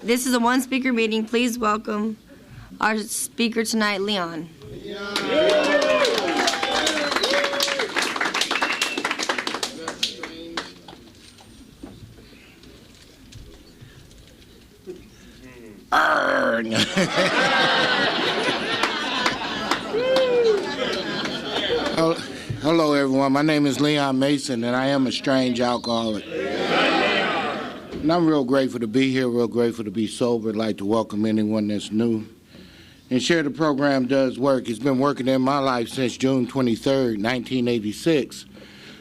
This is a one-speaker meeting. Please welcome our speaker tonight, Leon. Hello, everyone. My name is Leon Mason, and I am a strange alcoholic. And I'm real grateful to be here, real grateful to be sober. I'd like to welcome anyone that's new. And share the program does work. It's been working in my life since June 23rd, 1986.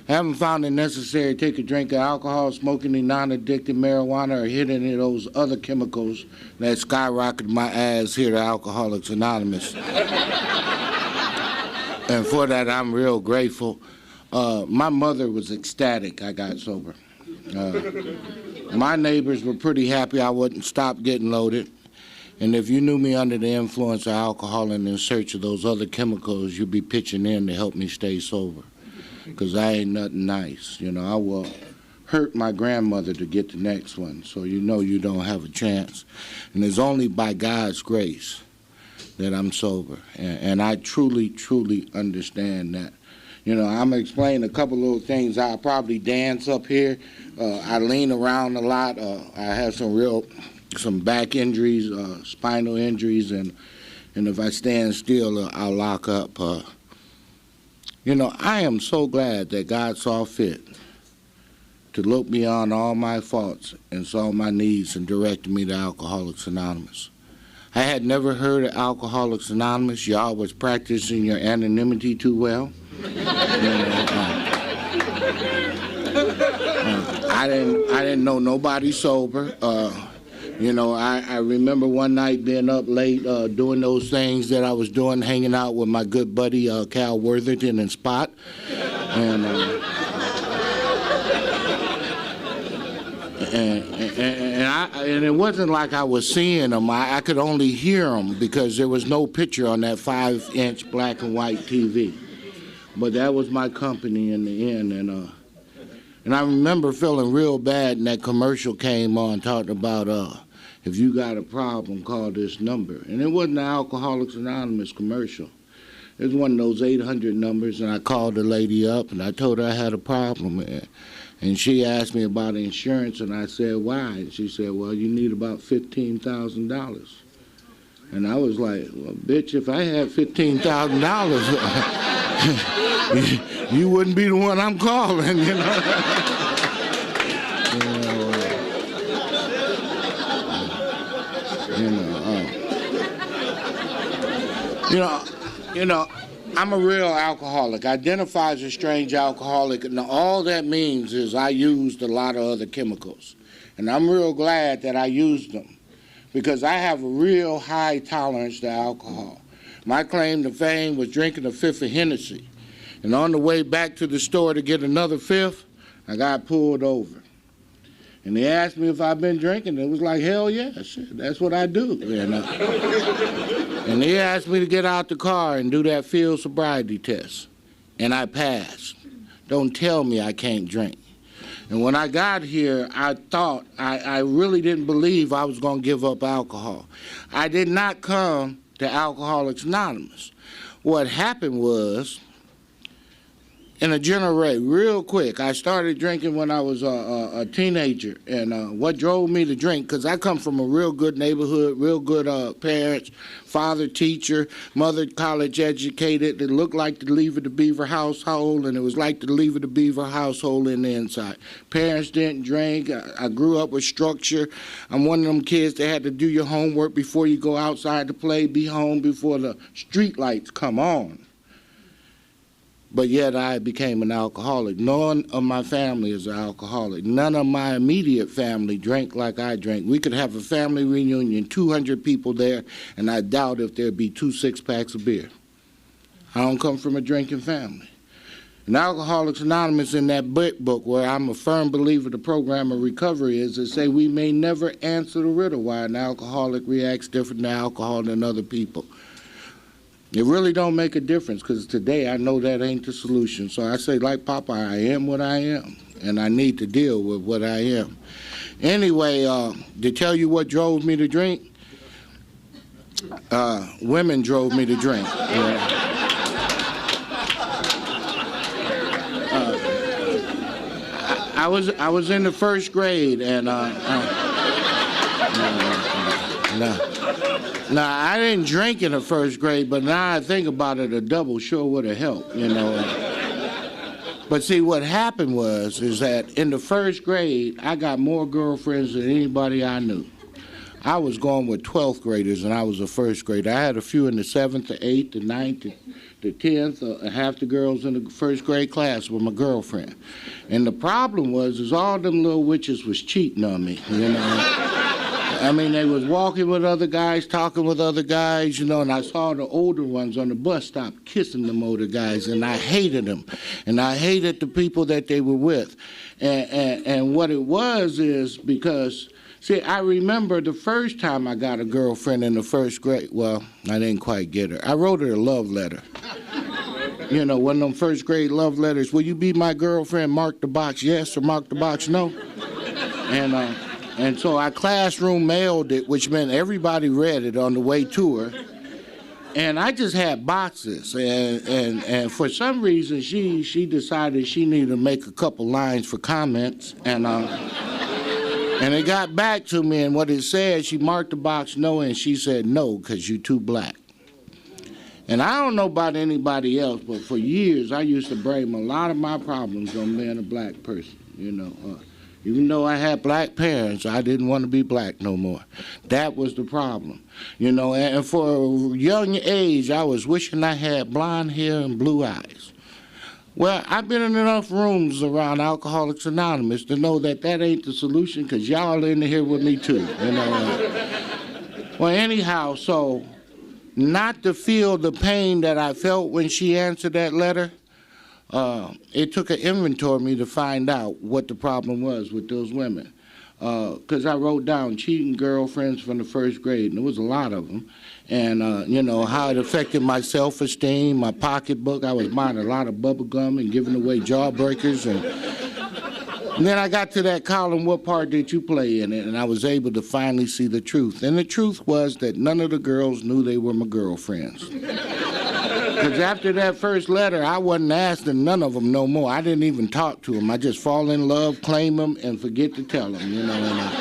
I haven't found it necessary to take a drink of alcohol, smoke any non-addictive marijuana, or hit any of those other chemicals that skyrocketed my ass here to Alcoholics Anonymous. And for that, I'm real grateful. My mother was ecstatic I got sober. My neighbors were pretty happy I wouldn't stop getting loaded. And if you knew me under the influence of alcohol and in search of those other chemicals, you'd be pitching in to help me stay sober. Because I ain't nothing nice. You know, I will hurt my grandmother to get the next one. So you know you don't have a chance. And it's only by God's grace that I'm sober. And I truly, truly understand that. You know, I'm going to explain a couple little things. I probably dance up here. I lean around a lot. I have some back injuries, spinal injuries, and if I stand still, I'll lock up. You know, I am so glad that God saw fit to look beyond all my faults and saw my needs and directed me to Alcoholics Anonymous. I had never heard of Alcoholics Anonymous. Y'all was practicing your anonymity too well. I didn't know nobody sober. You know, I remember one night being up late doing those things that I was doing, hanging out with my good buddy Cal Worthington and Spot. And it wasn't like I was seeing them. I could only hear them because there was no picture on that 5-inch black and white TV. But that was my company in the end. And I remember feeling real bad, and that commercial came on talking about if you got a problem, call this number. And it wasn't an Alcoholics Anonymous commercial. It was one of those 800 numbers, and I called the lady up, and I told her I had a problem. And she asked me about insurance, and I said, why? And she said, well, you need about $15,000. And I was like, well, bitch, if I had $15,000, you wouldn't be the one I'm calling, you know? You know, I'm a real alcoholic. I identify as a strange alcoholic, and all that means is I used a lot of other chemicals. And I'm real glad that I used them because I have a real high tolerance to alcohol. My claim to fame was drinking a fifth of Hennessy. And on the way back to the store to get another fifth, I got pulled over. And they asked me if I've been drinking. It was like, hell yeah, shit, that's what I do. You know? And they asked me to get out the car and do that field sobriety test. And I passed. Don't tell me I can't drink. And when I got here, I thought, I really didn't believe I was going to give up alcohol. I did not come to Alcoholics Anonymous. What happened was, in a general way, real quick, I started drinking when I was a teenager. And what drove me to drink, because I come from a real good neighborhood, real good parents, father teacher, mother college educated. It looked like the Leave It to Beaver household, and it was like the Leave It to Beaver household in the inside. Parents didn't drink. I grew up with structure. I'm one of them kids that had to do your homework before you go outside to play, be home before the street lights come on. But yet I became an alcoholic. None of my family is an alcoholic. None of my immediate family drank like I drank. We could have a family reunion, 200 people there, and I doubt if there'd be 2 6-packs of beer. I don't come from a drinking family. And Alcoholics Anonymous, in that book where I'm a firm believer the program of recovery is, they say we may never answer the riddle why an alcoholic reacts different to alcohol than other people. It really don't make a difference, because today I know that ain't the solution. So I say, like Papa, I am what I am. and I need to deal with what I am. Anyway, to tell you what drove me to drink, women drove me to drink. I was in the first grade, and no, I didn't drink in the first grade, but now I think about it, a double sure would have helped, you know. But see, what happened is that in the first grade, I got more girlfriends than anybody I knew. I was going with 12th graders, and I was a first grader. I had a few in the 7th, the 8th, the 9th, the 10th. Half the girls in the first grade class were my girlfriend. And the problem was all them little witches was cheating on me, you know. I mean, they was walking with other guys, talking with other guys, you know, and I saw the older ones on the bus stop kissing them older guys, and I hated them. And I hated the people that they were with. And what it was is because, see, I remember the first time I got a girlfriend in the first grade. Well, I didn't quite get her. I wrote her a love letter. You know, one of them first grade love letters. Will you be my girlfriend? Mark the box yes or mark the box no. And so I classroom mailed it, which meant everybody read it on the way to her. And I just had boxes. And for some reason, she decided she needed to make a couple lines for comments. And it got back to me, and what it said, she marked the box no, and she said no, because you're too black. And I don't know about anybody else, but for years, I used to blame a lot of my problems on being a black person, you know. Even though I had black parents, I didn't want to be black no more. That was the problem, you know. And for a young age, I was wishing I had blonde hair and blue eyes. Well, I've been in enough rooms around Alcoholics Anonymous to know that that ain't the solution, because y'all in here with me too, you know. Well, anyhow, so not to feel the pain that I felt when she answered that letter, it took an inventory of me to find out what the problem was with those women. Because I wrote down cheating girlfriends from the first grade, and there was a lot of them. And, you know, how it affected my self-esteem, my pocketbook. I was buying a lot of bubble gum and giving away jawbreakers. And then I got to that column, what part did you play in it? And I was able to finally see the truth. And the truth was that none of the girls knew they were my girlfriends. Because after that first letter, I wasn't asking none of them no more. I didn't even talk to them. I just fall in love, claim them, and forget to tell them, you know.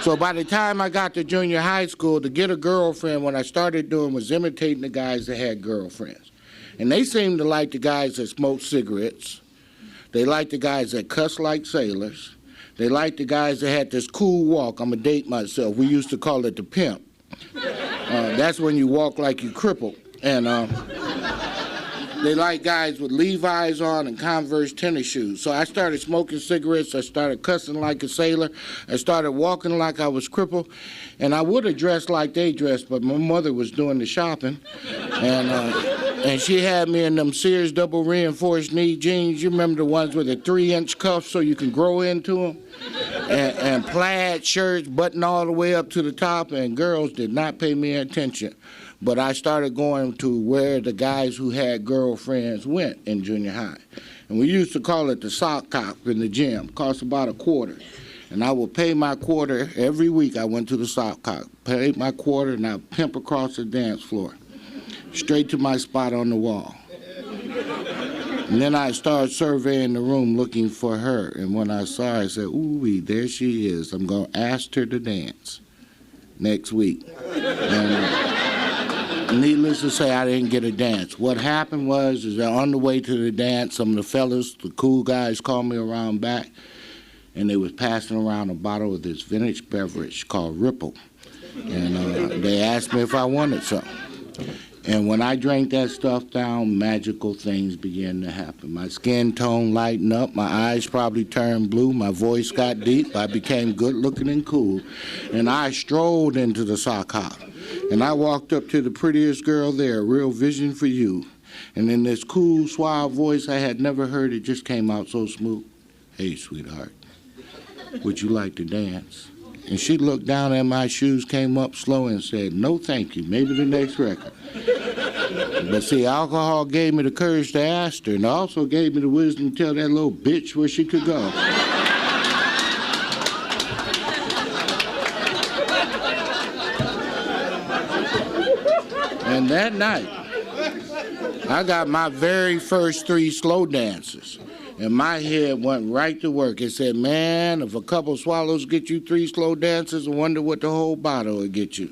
So by the time I got to junior high school, to get a girlfriend, what I started doing was imitating the guys that had girlfriends. And they seemed to like the guys that smoked cigarettes. They liked the guys that cussed like sailors. They liked the guys that had this cool walk. I'm going to date myself. We used to call it the pimp. That's when you walk like you crippled. And they like guys with Levi's on and Converse tennis shoes. So I started smoking cigarettes. I started cussing like a sailor. I started walking like I was crippled. And I would have dressed like they dressed, but my mother was doing the shopping. And she had me in them Sears double reinforced knee jeans. You remember the ones with the 3-inch cuffs so you can grow into them? And plaid shirts buttoned all the way up to the top, and girls did not pay me attention. But I started going to where the guys who had girlfriends went in junior high. And we used to call it the sock cop in the gym. It cost about $25. And I would pay my quarter every week. I went to the sock cop, paid my quarter, and I'd pimp across the dance floor, straight to my spot on the wall. And then I started surveying the room looking for her. And when I saw her, I said, ooh, there she is. I'm going to ask her to dance next week. And needless to say, I didn't get a dance. What happened is that on the way to the dance, some of the fellas, the cool guys, called me around back, and they was passing around a bottle of this vintage beverage called Ripple. And they asked me if I wanted some. And when I drank that stuff down, magical things began to happen. My skin tone lightened up, my eyes probably turned blue, my voice got deep, I became good looking and cool. And I strolled into the sock hop. And I walked up to the prettiest girl there, real vision for you. And in this cool, suave voice I had never heard, it just came out so smooth. Hey, sweetheart, would you like to dance? And she looked down at my shoes, came up slow and said, no, thank you, maybe the next record. But see, alcohol gave me the courage to ask her, and also gave me the wisdom to tell that little bitch where she could go. And that night, I got my very first 3 slow dances. And my head went right to work. It said, man, if a couple swallows get you 3 slow dances, I wonder what the whole bottle will get you.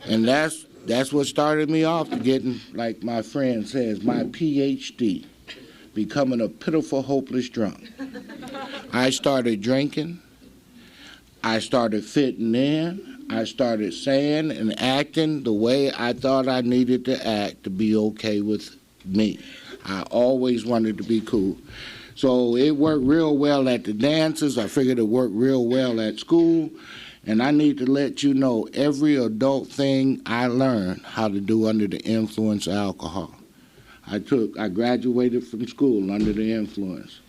And that's what started me off to getting, like my friend says, my PhD, becoming a pitiful, hopeless drunk. I started drinking. I started fitting in. I started saying and acting the way I thought I needed to act to be okay with me. I always wanted to be cool. So it worked real well at the dances. I figured it worked real well at school. And I need to let you know every adult thing I learned how to do under the influence of alcohol. I graduated from school under the influence.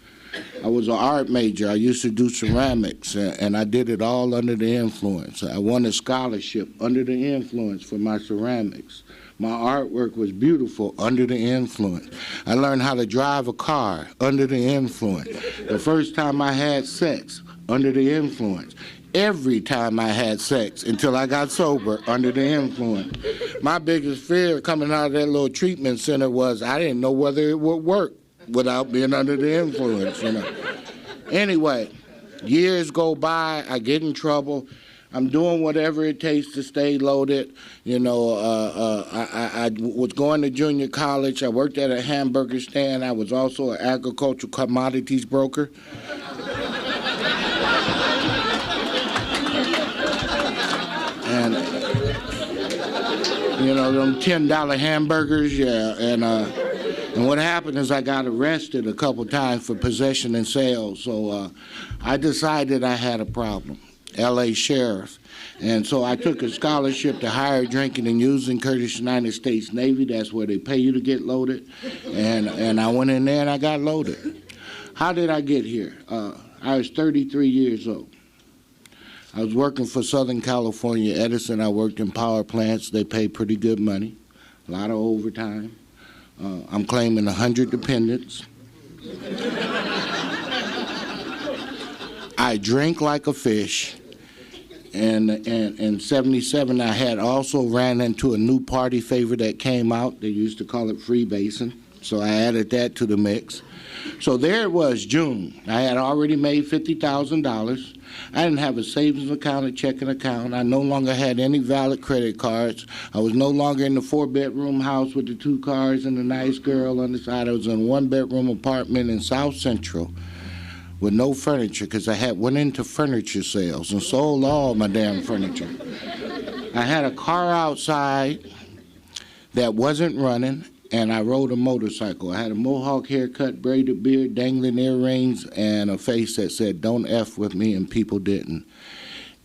I was an art major. I used to do ceramics, and I did it all under the influence. I won a scholarship under the influence for my ceramics. My artwork was beautiful under the influence. I learned how to drive a car under the influence. The first time I had sex, under the influence. Every time I had sex until I got sober under the influence. My biggest fear coming out of that little treatment center was I didn't know whether it would work without being under the influence, you know. Anyway, years go by, I get in trouble. I'm doing whatever it takes to stay loaded. You know, I was going to junior college. I worked at a hamburger stand. I was also an agricultural commodities broker. And, you know, them $10 hamburgers, yeah. And what happened is I got arrested a couple times for possession and sale. So I decided I had a problem. L.A. sheriff. And so I took a scholarship to higher drinking and using Curtis United States Navy. That's where they pay you to get loaded. And I went in there and I got loaded. How did I get here? I was 33 years old. I was working for Southern California Edison. I worked in power plants. They pay pretty good money, a lot of overtime. I'm claiming 100 dependents. I drink like a fish. And in 77, I had also ran into a new party favor that came out. They used to call it freebasing. So I added that to the mix. So there it was, June. I had already made $50,000. I didn't have a savings account, a checking account. I no longer had any valid credit cards. I was no longer in the 4-bedroom house with the 2 cars and a nice girl on the side. I was in a 1-bedroom apartment in South Central with no furniture because I went into furniture sales and sold all my damn furniture. I had a car outside that wasn't running, and I rode a motorcycle. I had a mohawk haircut, braided beard, dangling earrings, and a face that said, "Don't F with me," and people didn't.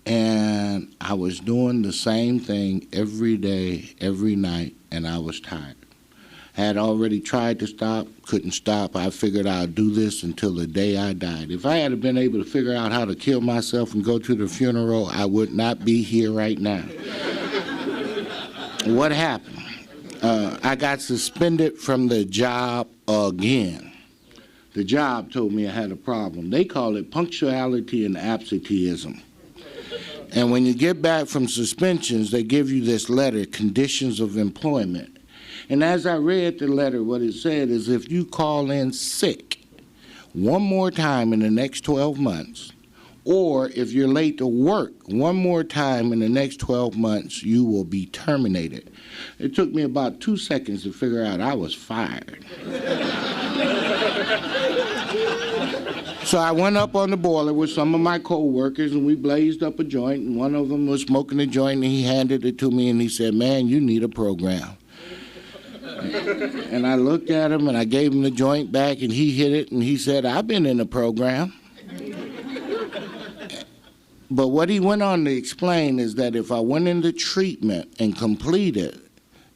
And I was doing the same thing every day, every night, and I was tired. I had already tried to stop, couldn't stop. I figured I'd do this until the day I died. If I had been able to figure out how to kill myself and go to the funeral, I would not be here right now. What happened? I got suspended from the job again. The job told me I had a problem. They call it punctuality and absenteeism. And when you get back from suspensions, they give you this letter, conditions of employment. And as I read the letter, what it said is if you call in sick one more time in the next 12 months, or if you're late to work one more time in the next 12 months, you will be terminated. It took me about 2 seconds to figure out I was fired. So I went up on the boiler with some of my co-workers, and we blazed up a joint, and one of them was smoking a joint, and he handed it to me, and he said, "Man, you need a program." And I looked at him, and I gave him the joint back, and he hit it, and he said, "I've been in a program." But what he went on to explain is that if I went into treatment and completed,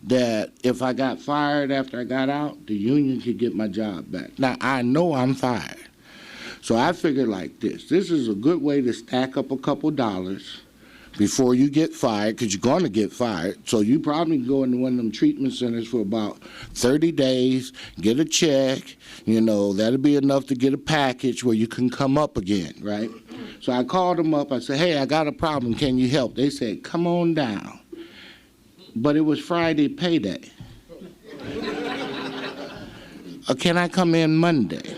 that if I got fired after I got out, the union could get my job back. Now, I know I'm fired. So I figured like this. This is a good way to stack up a couple dollars, before you get fired, because you're going to get fired. So you probably go into one of them treatment centers for about 30 days, get a check. That'll be enough to get a package where you can come up again, right? So I called them up. I said, hey, I got a problem. Can you help? They said, come on down. But it was Friday payday. Can I come in Monday?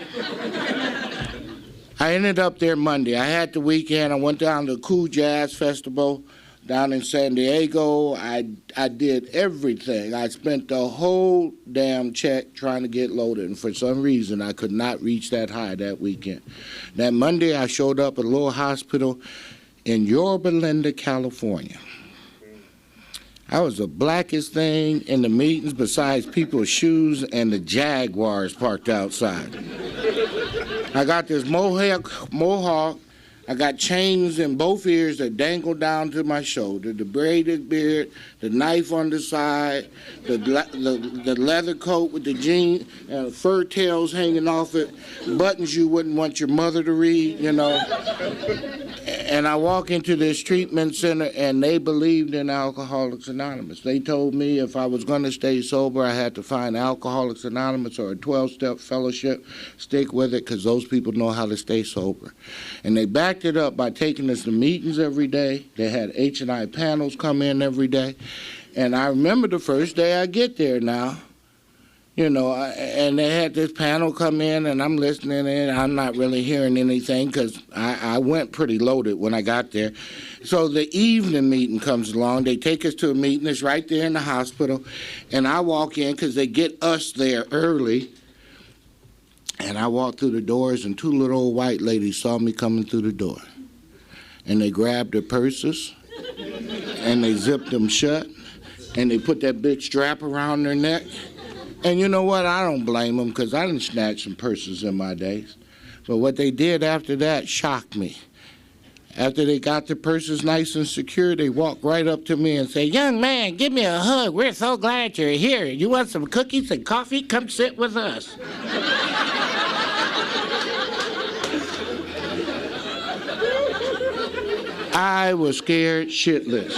I ended up there Monday. I had the weekend. I went down to the Cool Jazz Festival down in San Diego. I did everything. I spent the whole damn check trying to get loaded, and for some reason I could not reach that high that weekend. That Monday I showed up at a little hospital in Yorba Linda, California. I was the blackest thing in the meetings besides people's shoes and the Jaguars parked outside. I got this mohawk. I got chains in both ears that dangle down to my shoulder, the braided beard, the knife on the side, the leather coat with the jean, fur tails hanging off it, buttons you wouldn't want your mother to read, And I walk into this treatment center, and they believed in Alcoholics Anonymous. They told me if I was going to stay sober, I had to find Alcoholics Anonymous or a 12-step fellowship, stick with it, because those people know how to stay sober. And they backed it up by taking us to meetings every day. They had H&I panels come in every day. And I remember the first day I get there now, and they had this panel come in, and I'm listening, and I'm not really hearing anything because I went pretty loaded when I got there. So the evening meeting comes along. They take us to a meeting. It's right there in the hospital, and I walk in because they get us there early. And I walked through the doors, and two little old white ladies saw me coming through the door. And they grabbed their purses, and they zipped them shut, and they put that big strap around their neck. And you know what? I don't blame them because I didn't snatch some purses in my days. But what they did after that shocked me. After they got the purses nice and secure, they walked right up to me and said, young man, give me a hug. We're so glad you're here. You want some cookies and coffee? Come sit with us. I was scared shitless.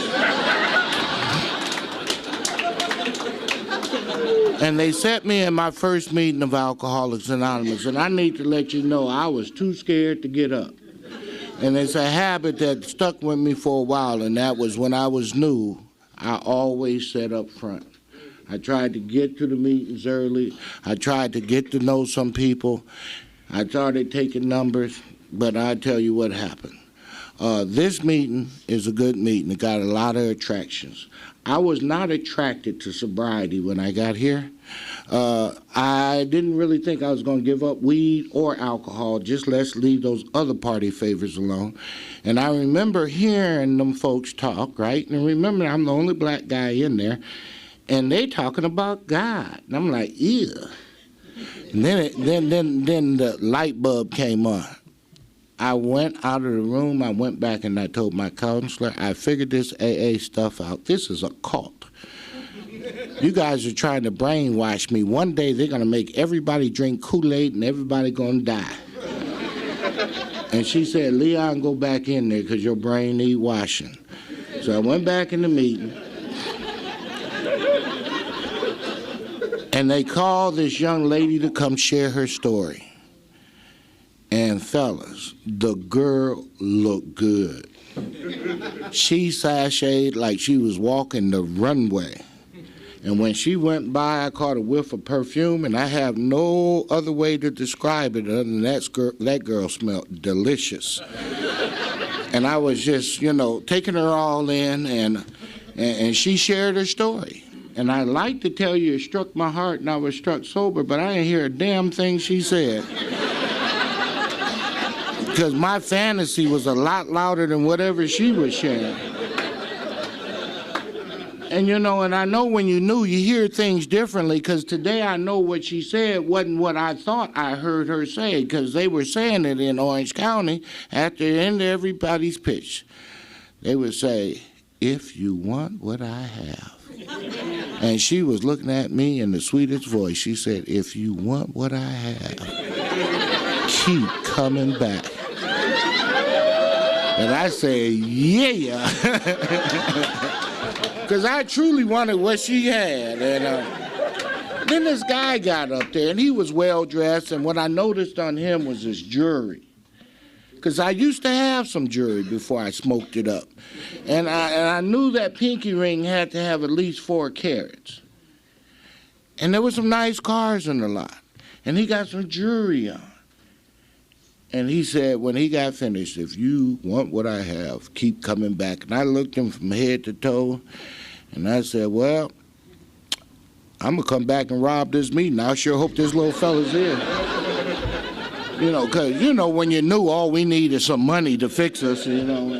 And they set me in my first meeting of Alcoholics Anonymous, and I need to let you know I was too scared to get up. And it's a habit that stuck with me for a while, and that was when I was new, I always sat up front. I tried to get to the meetings early. I tried to get to know some people. I started taking numbers, but I tell you what happened. This meeting is a good meeting. It got a lot of attractions. I was not attracted to sobriety when I got here. I didn't really think I was going to give up weed or alcohol. Just let's leave those other party favors alone. And I remember hearing them folks talk, right? And remember, I'm the only black guy in there. And they talking about God. And I'm like, ew. And then the light bulb came on. I went out of the room, I went back and I told my counselor, I figured this AA stuff out. This is a cult. You guys are trying to brainwash me. One day they're going to make everybody drink Kool-Aid and everybody going to die. And she said, Leon, go back in there because your brain need washing. So I went back in the meeting. And they called this young lady to come share her story. And fellas, the girl looked good. She sashayed like she was walking the runway. And when she went by, I caught a whiff of perfume, and I have no other way to describe it other than that girl smelled delicious. And I was just, taking her all in, and she shared her story. And I'd like to tell you it struck my heart, and I was struck sober, but I didn't hear a damn thing she said. Because my fantasy was a lot louder than whatever she was sharing. And and I know when you're new, you hear things differently, because today I know what she said wasn't what I thought I heard her say, because they were saying it in Orange County at the end of everybody's pitch. They would say, if you want what I have. And she was looking at me in the sweetest voice. She said, if you want what I have, keep coming back. And I said, yeah. Because I truly wanted what she had. And then this guy got up there, and he was well-dressed, and what I noticed on him was his jewelry. Because I used to have some jewelry before I smoked it up. And I knew that pinky ring had to have at least 4 carats. And there were some nice cars in the lot. And he got some jewelry on. And he said, when he got finished, if you want what I have, keep coming back. And I looked him from head to toe, and I said, well, I'm going to come back and rob this meeting. I sure hope this little fella's here. You know, because, you know, when you're new, all we need is some money to fix us, you know.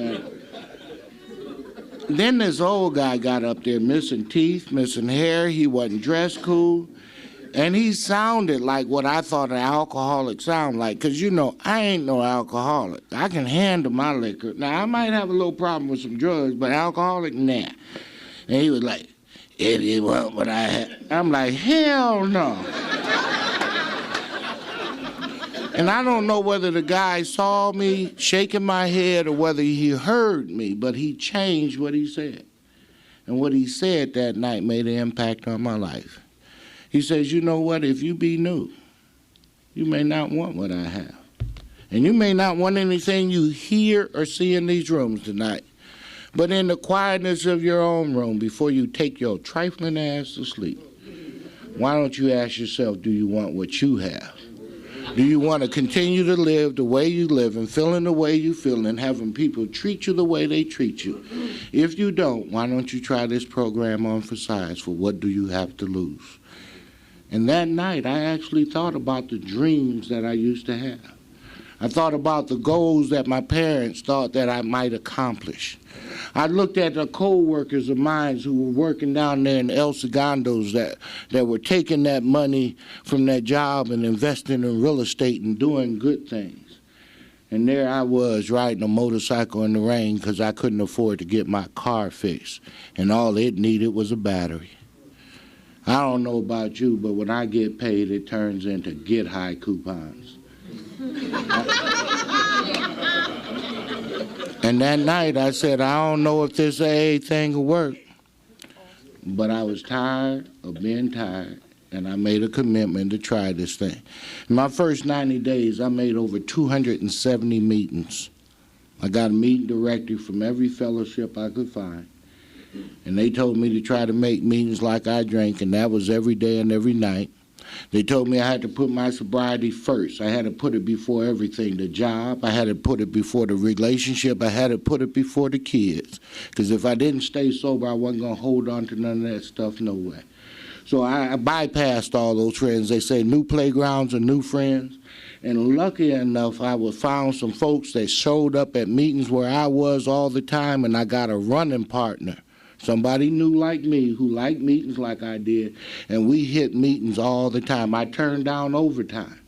And then this old guy got up there missing teeth, missing hair. He wasn't dressed cool. And he sounded like what I thought an alcoholic sounded like. Because, you know, I ain't no alcoholic. I can handle my liquor. Now, I might have a little problem with some drugs, but alcoholic, nah. And he was like, if you want what I have. I'm like, hell no. And I don't know whether the guy saw me shaking my head or whether he heard me, but he changed what he said. And what he said that night made an impact on my life. He says, you know what, if you be new, you may not want what I have. And you may not want anything you hear or see in these rooms tonight. But in the quietness of your own room, before you take your trifling ass to sleep, why don't you ask yourself, do you want what you have? Do you want to continue to live the way you live and feeling the way you feel and having people treat you the way they treat you? If you don't, why don't you try this program on for size for what do you have to lose? And that night, I actually thought about the dreams that I used to have. I thought about the goals that my parents thought that I might accomplish. I looked at the co-workers of mine who were working down there in El Segundos that were taking that money from that job and investing in real estate and doing good things. And there I was riding a motorcycle in the rain because I couldn't afford to get my car fixed. And all it needed was a battery. I don't know about you, but when I get paid, it turns into get high coupons. And that night I said, I don't know if this AA thing will work, but I was tired of being tired, and I made a commitment to try this thing. In my first 90 days, I made over 270 meetings. I got a meeting directory from every fellowship I could find. And they told me to try to make meetings like I drank, and that was every day and every night. They told me I had to put my sobriety first. I had to put it before everything, the job. I had to put it before the relationship. I had to put it before the kids. Because if I didn't stay sober, I wasn't going to hold on to none of that stuff no way. So I bypassed all those friends. They say new playgrounds and new friends. And lucky enough, I found some folks that showed up at meetings where I was all the time, and I got a running partner. Somebody new like me who liked meetings like I did, and we hit meetings all the time. I turned down overtime.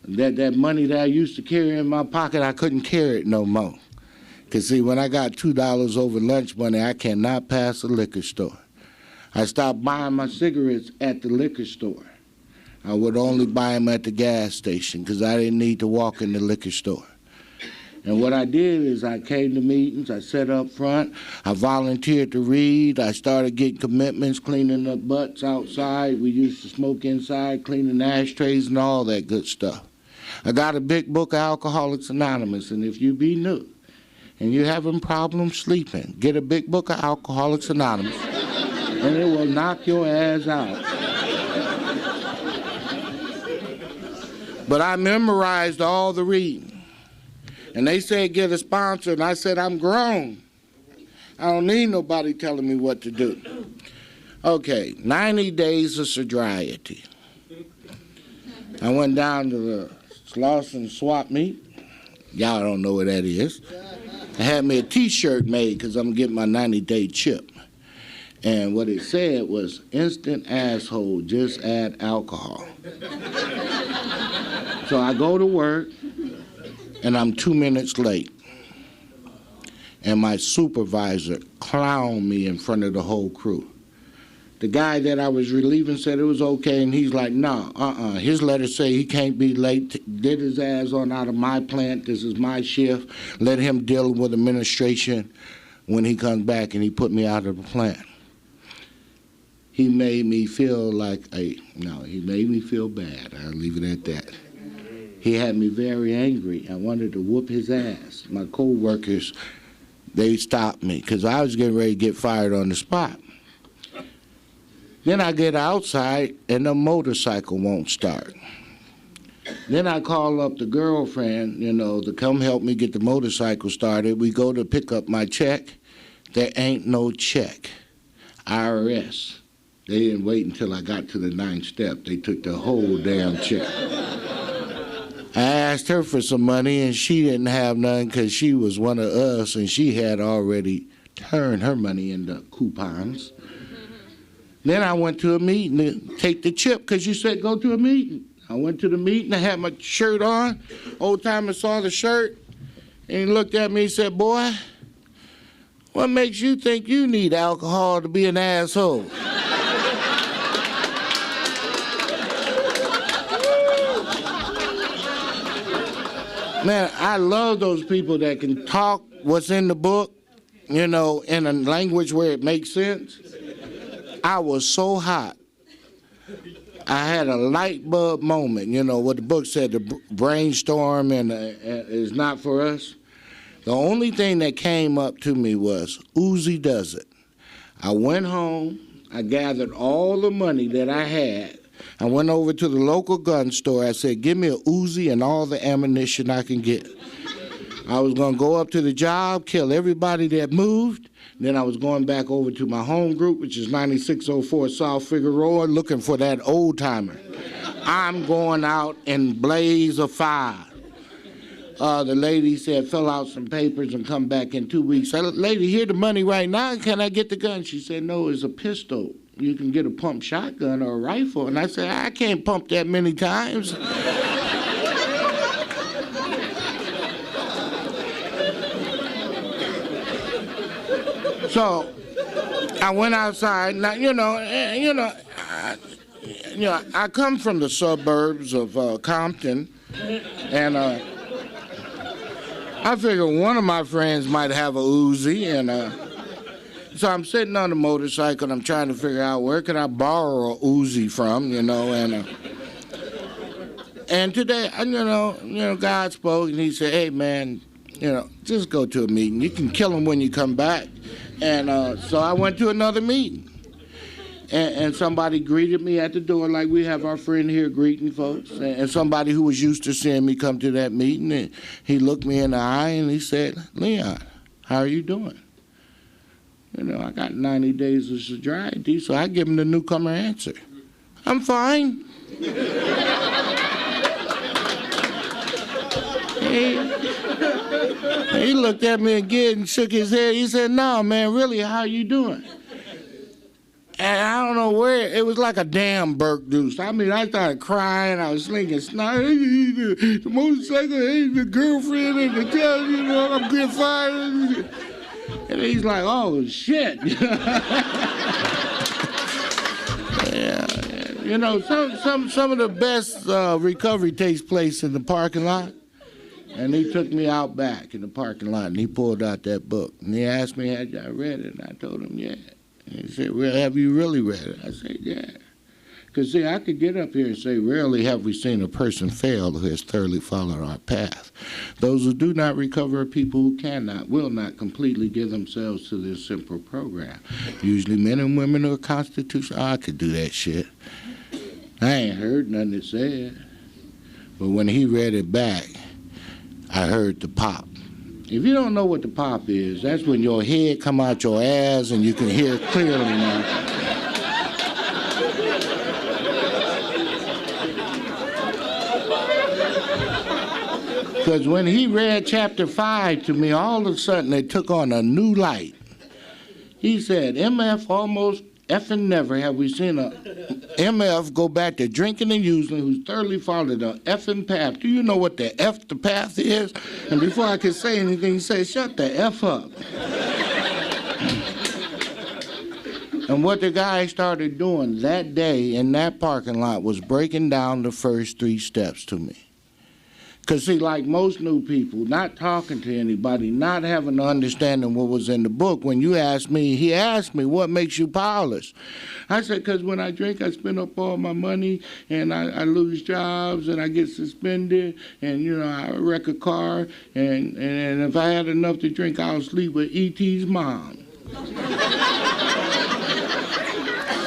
That money that I used to carry in my pocket, I couldn't carry it no more. Because, see, when I got $2 over lunch money, I cannot pass a liquor store. I stopped buying my cigarettes at the liquor store. I would only buy them at the gas station because I didn't need to walk in the liquor store. And what I did is I came to meetings, I sat up front, I volunteered to read, I started getting commitments, cleaning up butts outside. We used to smoke inside, cleaning ashtrays and all that good stuff. I got a big book of Alcoholics Anonymous, and if you be new and you're having problems sleeping, get a big book of Alcoholics Anonymous, and it will knock your ass out. But I memorized all the reading. And they said, get a sponsor, and I said, I'm grown. I don't need nobody telling me what to do. Okay, 90 days of sobriety. I went down to the Slauson swap meet. Y'all don't know what that is. I had me a T-shirt made because I'm getting my 90-day chip. And what it said was, instant asshole, just add alcohol. So I go to work, and I'm 2 minutes late. And my supervisor clowned me in front of the whole crew. The guy that I was relieving said it was okay, and he's like, no, His letter say he can't be late. Did his ass on out of my plant. This is my shift. Let him deal with administration when he comes back, and he put me out of the plant. He made me feel like he made me feel bad. I'll leave it at that. He had me very angry. I wanted to whoop his ass. My co-workers, they stopped me because I was getting ready to get fired on the spot. Then I get outside and the motorcycle won't start. Then I call up the girlfriend, to come help me get the motorcycle started. We go to pick up my check. There ain't no check. IRS. They didn't wait until I got to the 9th step. They took the whole damn check. I asked her for some money, and she didn't have none because she was one of us, and she had already turned her money into coupons. Then I went to a meeting to take the chip because you said go to a meeting. I went to the meeting. I had my shirt on. Old timer saw the shirt, and he looked at me and said, boy, what makes you think you need alcohol to be an asshole? Man, I love those people that can talk what's in the book, in a language where it makes sense. I was so hot. I had a light bulb moment, what the book said, the brainstorm is not for us. The only thing that came up to me was, Uzi does it. I went home, I gathered all the money that I had. I went over to the local gun store. I said, give me a Uzi and all the ammunition I can get. I was going to go up to the job, kill everybody that moved. Then I was going back over to my home group, which is 9604 South Figueroa, looking for that old timer. I'm going out in blaze of fire. The lady said, fill out some papers and come back in 2 weeks. I said, lady, here the money right now. Can I get the gun? She said, no, it's a pistol. You can get a pump shotgun or a rifle. And I said, I can't pump that many times. So I went outside. Now, I come from the suburbs of Compton, and I figured one of my friends might have a Uzi, and so I'm sitting on the motorcycle, and I'm trying to figure out where can I borrow a Uzi from, and today, God spoke, and he said, hey, man, just go to a meeting. You can kill him when you come back. And so I went to another meeting. And somebody greeted me at the door like we have our friend here greeting folks. And somebody who was used to seeing me come to that meeting, and he looked me in the eye and he said, Leon, how are you doing? I got 90 days of sobriety, so I give him the newcomer answer. I'm fine. He looked at me again and shook his head. He said, no, man, really, how you doing? And I don't know where, it was like a damn Burke Deuce. I mean, I started crying. I was slinging snot. The motorcycle, the girlfriend, and the cousin, I'm getting fired. And he's like, oh, shit. Yeah. Some of the best recovery takes place in the parking lot. And he took me out back in the parking lot, and he pulled out that book. And he asked me, had I read it? And I told him, yeah. And he said, well, have you really read it? I said, yeah. Because, see, I could get up here and say, rarely have we seen a person fail who has thoroughly followed our path. Those who do not recover are people who will not completely give themselves to this simple program. Usually men and women who are constitutional. I could do that shit. I ain't heard nothing that said. But when he read it back, I heard the pop. If you don't know what the pop is, that's when your head come out your ass and you can hear clearly now. Because when he read chapter 5 to me, all of a sudden it took on a new light. He said, MF almost effing never have we seen a MF go back to drinking and using who's thoroughly followed the effing path. Do you know what the F the path is? And before I could say anything, he said, shut the F up. And what the guy started doing that day in that parking lot was breaking down the first 3 steps to me. Because, see, like most new people, not talking to anybody, not having an understanding what was in the book, when you asked me, he asked me, what makes you powerless? I said, because when I drink, I spend up all my money, and I lose jobs, and I get suspended, and, you know, I wreck a car, and if I had enough to drink, I'll sleep with E.T.'s mom.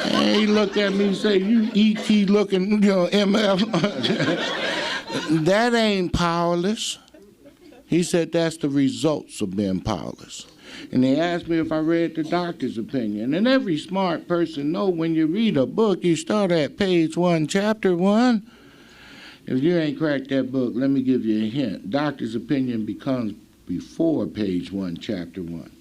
And he looked at me and said, you E.T. looking, you know, MF. That ain't powerless. He said that's the results of being powerless. And he asked me if I read the doctor's opinion. And every smart person knows when you read a book, you start at page 1, chapter 1. If you ain't cracked that book, let me give you a hint. Doctor's opinion becomes before page 1, chapter 1.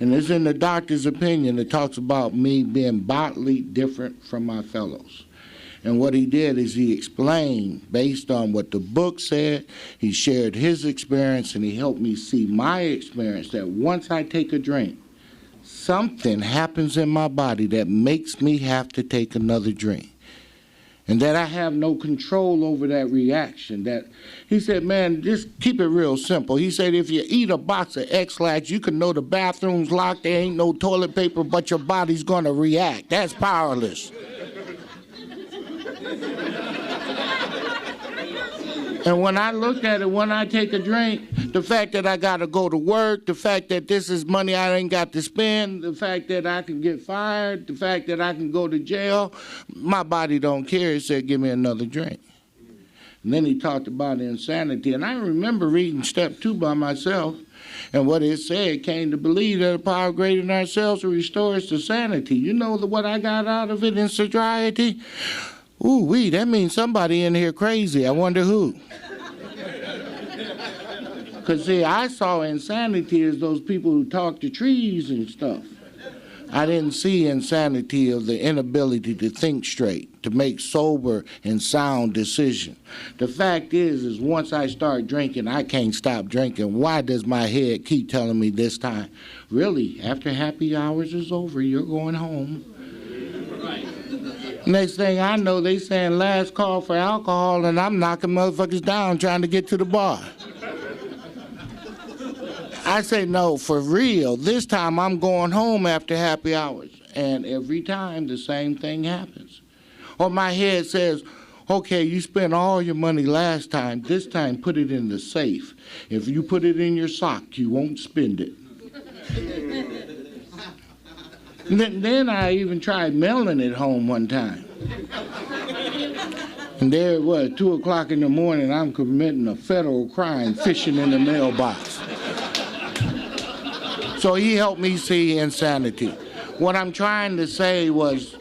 And it's in the doctor's opinion that talks about me being bodily different from my fellows. And what he did is he explained, based on what the book said, he shared his experience, and he helped me see my experience, that once I take a drink, something happens in my body that makes me have to take another drink. And that I have no control over that reaction. That he said, man, just keep it real simple. He said, if you eat a box of X-Lax, you can know the bathroom's locked, there ain't no toilet paper, but your body's gonna react. That's powerless. And when I look at it, when I take a drink, the fact that I got to go to work, the fact that this is money I ain't got to spend, the fact that I can get fired, the fact that I can go to jail, my body don't care. It said, give me another drink. And then he talked about insanity. And I remember reading step 2 by myself. And what it said came to believe that a power greater than ourselves will restore us to sanity. You know what I got out of it in sobriety? Ooh-wee, that means somebody in here crazy. I wonder who. Because, see, I saw insanity as those people who talk to trees and stuff. I didn't see insanity of the inability to think straight, to make sober and sound decisions. The fact is once I start drinking, I can't stop drinking. Why does my head keep telling me this time, really, after happy hours is over, you're going home? Next thing I know, they saying last call for alcohol, and I'm knocking motherfuckers down trying to get to the bar. I say, no, for real, this time I'm going home after happy hours. And every time the same thing happens. Or my head says, okay, you spent all your money last time. This time put it in the safe. If you put it in your sock, you won't spend it. Then I even tried mailing it home one time. And there it was, 2 o'clock in the morning, I'm committing a federal crime, fishing in the mailbox. So he helped me see insanity. What I'm trying to say was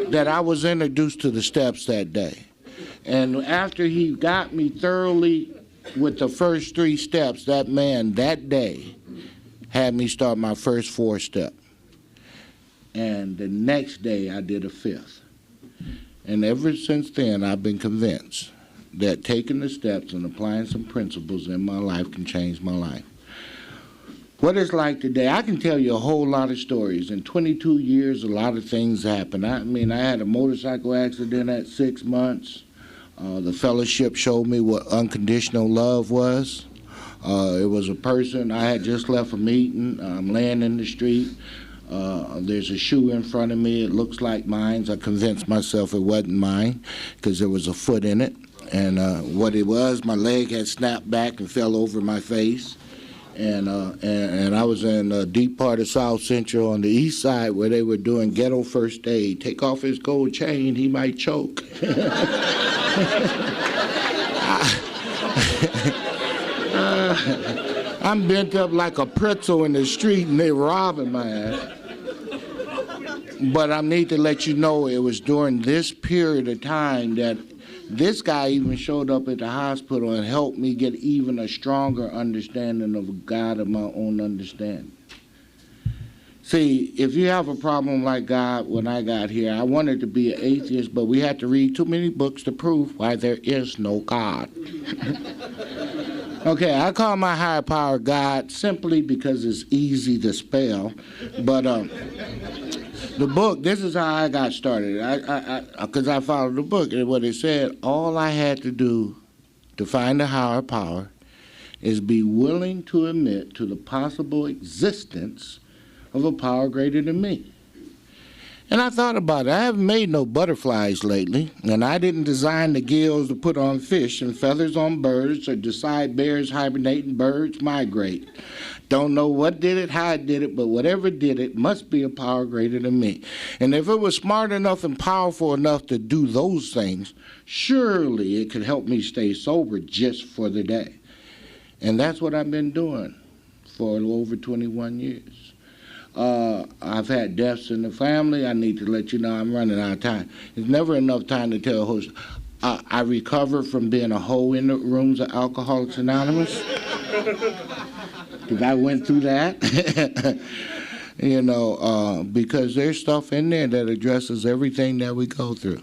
that I was introduced to the steps that day. And after he got me thoroughly with the first 3 steps, that man that day had me start my first 4 step. And the next day I did a 5th. And ever since then I've been convinced that taking the steps and applying some principles in my life can change my life. What it's like today, I can tell you a whole lot of stories. In 22 years, a lot of things happened. I mean, I had a motorcycle accident at 6 months. The fellowship showed me what unconditional love was. It was a person, I had just left a meeting. I'm laying in the street. There's a shoe in front of me. It looks like mine. I convinced myself it wasn't mine because there was a foot in it. And what it was, my leg had snapped back and fell over my face. And I was in a deep part of South Central on the east side where they were doing ghetto first aid. Take off his gold chain, he might choke. I'm bent up like a pretzel in the street and they're robbing my ass. But I need to let you know it was during this period of time that this guy even showed up at the hospital and helped me get even a stronger understanding of God of my own understanding. See, if you have a problem like God, when I got here, I wanted to be an atheist, but we had to read too many books to prove why there is no God. Okay, I call my higher power God simply because it's easy to spell, but The book, this is how I got started. Because I followed the book, and what it said, all I had to do to find a higher power is be willing to admit to the possible existence of a power greater than me. And I thought about it. I haven't made no butterflies lately, and I didn't design the gills to put on fish and feathers on birds or decide bears hibernate and birds migrate. Don't know what did it, how it did it, but whatever did it must be a power greater than me. And if it was smart enough and powerful enough to do those things, surely it could help me stay sober just for the day. And that's what I've been doing for over 21 years. I've had deaths in the family. I need to let you know I'm running out of time. There's never enough time to tell a whole I recovered from being a hoe in the rooms of Alcoholics Anonymous. Because I went through that. You know, because there's stuff in there that addresses everything that we go through.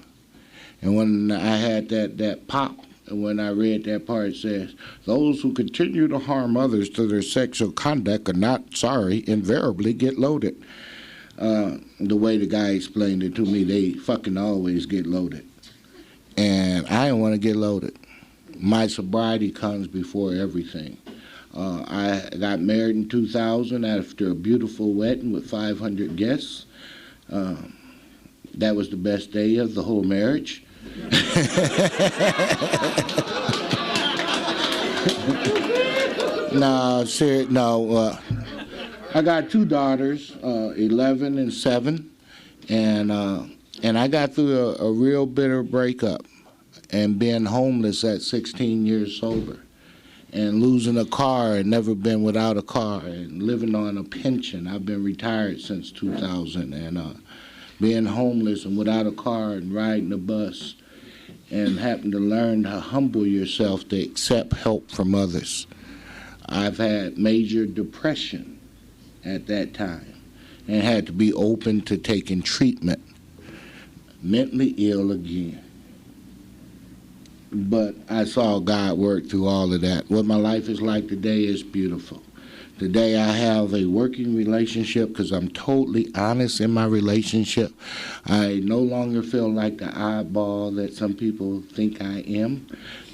And when I had that pop, and when I read that part, it says, those who continue to harm others through their sexual conduct are not sorry, invariably get loaded. The way the guy explained it to me, they fucking always get loaded. And I didn't want to get loaded. My sobriety comes before everything. I got married in 2000 after a beautiful wedding with 500 guests. That was the best day of the whole marriage. No. I got two daughters, 11 and 7, and I got through a real bitter breakup and being homeless at 16 years sober and losing a car and never been without a car and living on a pension. I've been retired since 2000 and being homeless and without a car and riding a bus and having to learn to humble yourself to accept help from others. I've had major depression at that time and had to be open to taking treatment. Mentally ill again. But I saw God work through all of that. What my life is like today is beautiful. Today I have a working relationship because I'm totally honest in my relationship. I no longer feel like the oddball that some people think I am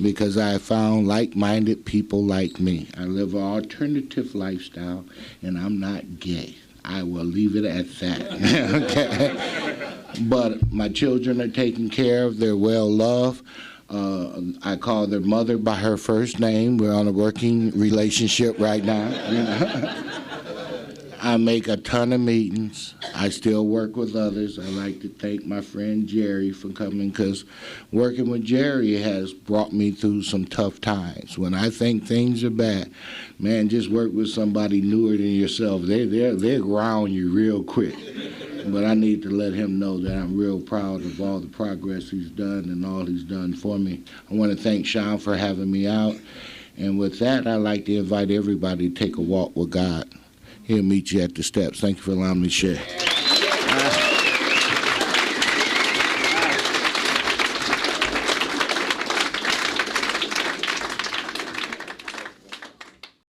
because I found like-minded people like me. I live an alternative lifestyle and I'm not gay. I will leave it at that. Okay? But my children are taken care of. They're well loved. I call their mother by her first name. We're on a working relationship right now. You know? I make a ton of meetings. I still work with others. I'd like to thank my friend Jerry for coming because working with Jerry has brought me through some tough times. When I think things are bad, man, just work with somebody newer than yourself. They'll ground you real quick. But I need to let him know that I'm real proud of all the progress he's done and all he's done for me. I want to thank Sean for having me out. And with that, I'd like to invite everybody to take a walk with God. He'll meet you at the steps. Thank you for allowing me to share.